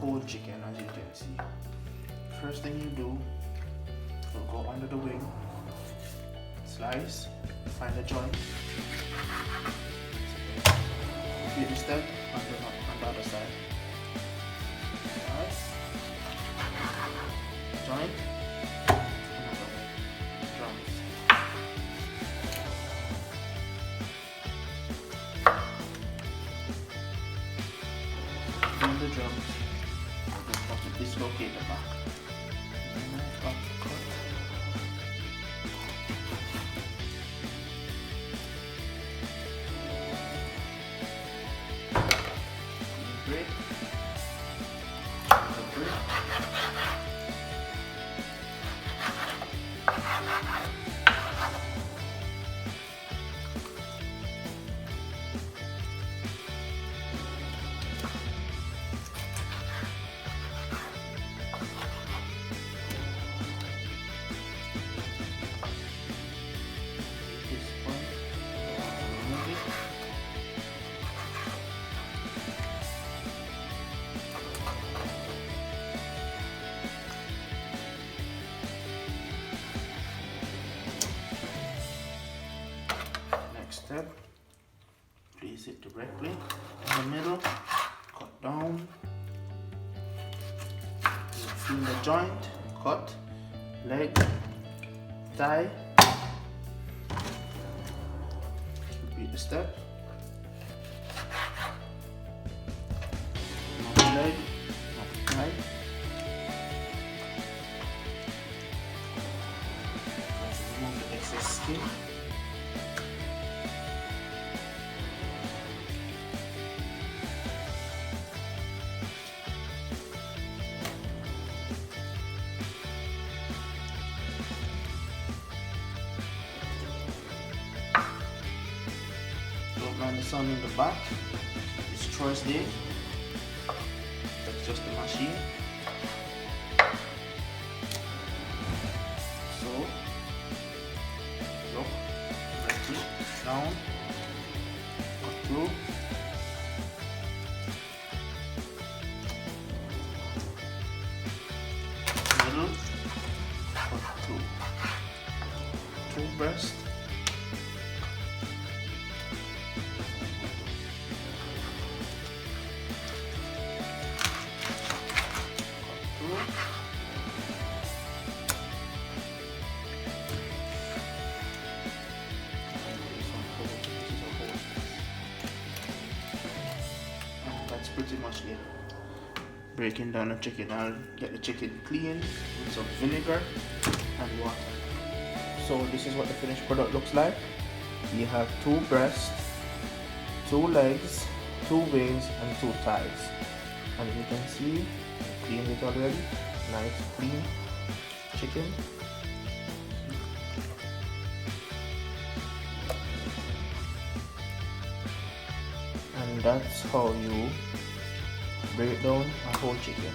whole chicken, as you can see. First thing you do, you'll go under the wing, slice, find the joint, repeat the step on the other side. Slice, joint, another way, drums. In the drums, you have to dislocate the back. Back cut. Break. Break. Step, place it directly in the middle, cut down, you feel the joint, cut, leg, thigh, repeat the step, another leg, another thigh, remove the excess skin. Don't mind the sun in the back, destroys the egg. That's just the machine. So, look, right it, down, cut through. Middle, cut through. Two breast. That's pretty much it. Breaking down the chicken. I'll get the chicken clean with some vinegar and water. So this is what the finished product looks like. You have 2 breasts, 2 legs, 2 wings and 2 thighs. And you can see, I cleaned it already. Nice clean chicken. And that's how you break down a whole chicken.